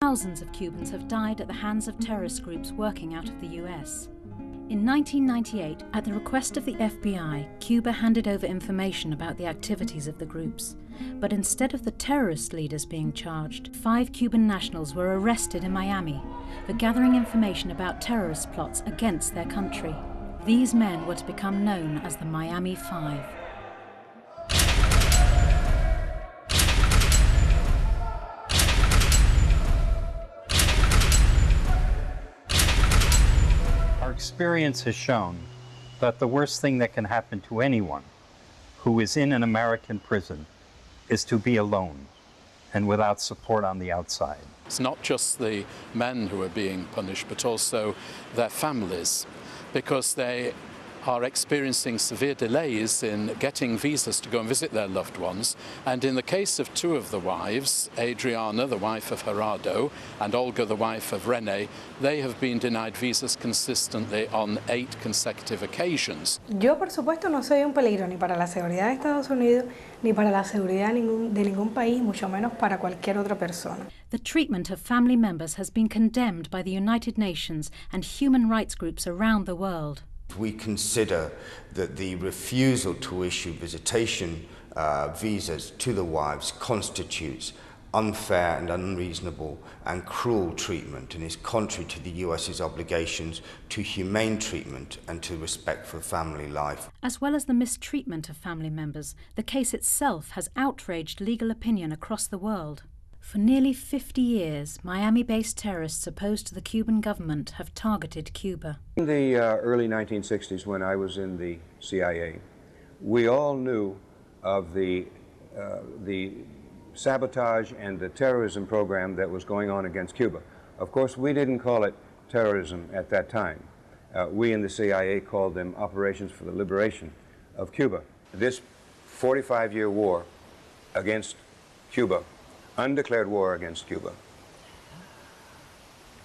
thousands of Cubans have died at the hands of terrorist groups working out of the US. In 1998, at the request of the FBI, Cuba handed over information about the activities of the groups. But instead of the terrorist leaders being charged, 5 Cuban nationals were arrested in Miami for gathering information about terrorist plots against their country. These men were to become known as the Miami Five. Our experience has shown that the worst thing that can happen to anyone who is in an American prison is to be alone and without support on the outside. It's not just the men who are being punished, but also their families, because they are experiencing severe delays in getting visas to go and visit their loved ones. And in the case of 2 of the wives, Adriana, the wife of Gerardo, and Olga, the wife of Rene, they have been denied visas consistently on 8 consecutive occasions. Yo, por supuesto, no soy un peligro ni para la seguridad de Estados Unidos, ni para la seguridad de ningún país, mucho menos para cualquier otra persona. The treatment of family members has been condemned by the United Nations and human rights groups around the world. We consider that the refusal to issue visitation visas to the wives constitutes unfair and unreasonable and cruel treatment and is contrary to the US's obligations to humane treatment and to respect for family life. As well as the mistreatment of family members, the case itself has outraged legal opinion across the world. For nearly 50 years, Miami-based terrorists opposed to the Cuban government have targeted Cuba. In the early 1960s, when I was in the CIA, we all knew of the sabotage and the terrorism program that was going on against Cuba. Of course, we didn't call it terrorism at that time. We in the CIA called them operations for the liberation of Cuba. This 45-year war against Cuba, undeclared war against Cuba.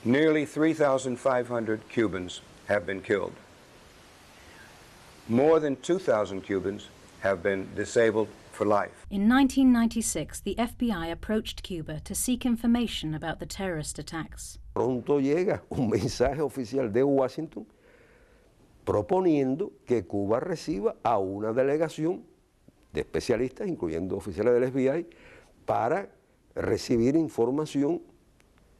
Nearly 3,500 Cubans have been killed. More than 2,000 Cubans have been disabled for life. In 1996, the FBI approached Cuba to seek information about the terrorist attacks. Pronto llega un mensaje oficial de Washington proponiendo que Cuba reciba a una delegación de especialistas, incluyendo oficiales del FBI, para recibir información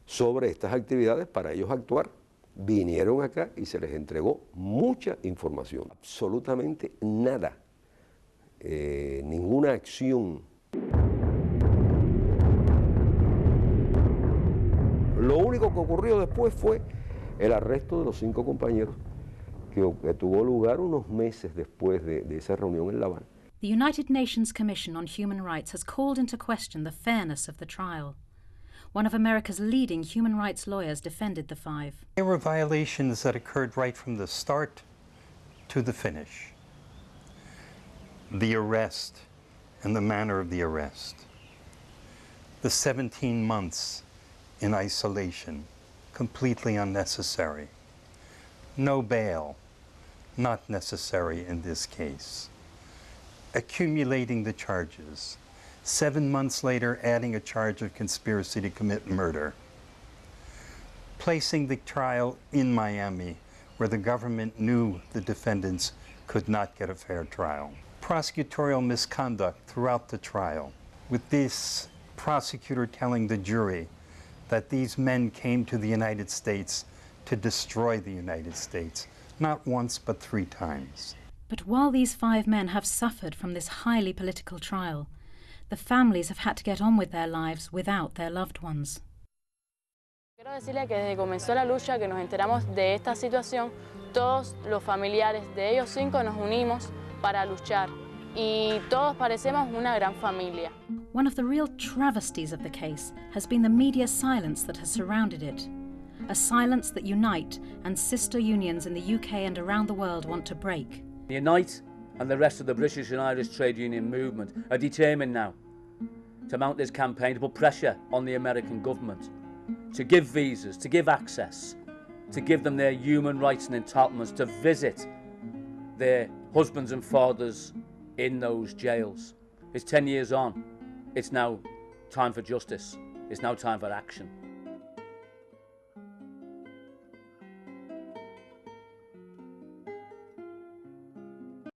sobre estas actividades para ellos actuar. Vinieron acá y se les entregó mucha información, absolutamente nada, ninguna acción. Lo único que ocurrió después fue el arresto de los 5 compañeros que tuvo lugar unos meses después de esa reunión en La Habana. The United Nations Commission on Human Rights has called into question the fairness of the trial. One of America's leading human rights lawyers defended the 5. There were violations that occurred right from the start to the finish. The arrest and the manner of the arrest. The 17 months in isolation, completely unnecessary. No bail, not necessary in this case. Accumulating the charges, 7 months later adding a charge of conspiracy to commit murder. Placing the trial in Miami, where the government knew the defendants could not get a fair trial. Prosecutorial misconduct throughout the trial, with this prosecutor telling the jury that these men came to the United States to destroy the United States, not once but 3 times. But while these 5 men have suffered from this highly political trial, the families have had to get on with their lives without their loved ones. Quiero decirle que desde que comenzó la lucha, que nos enteramos de esta situación, todos los familiares de ellos 5 nos unimos para luchar y todos parecemos una gran familia. One of the real travesties of the case has been the media silence that has surrounded it. A silence that Unite and sister unions in the UK and around the world want to break. Unite and the rest of the British and Irish trade union movement are determined now to mount this campaign to put pressure on the American government to give visas, to give access, to give them their human rights and entitlements to visit their husbands and fathers in those jails. It's 10 years on. It's now time for justice. It's now time for action.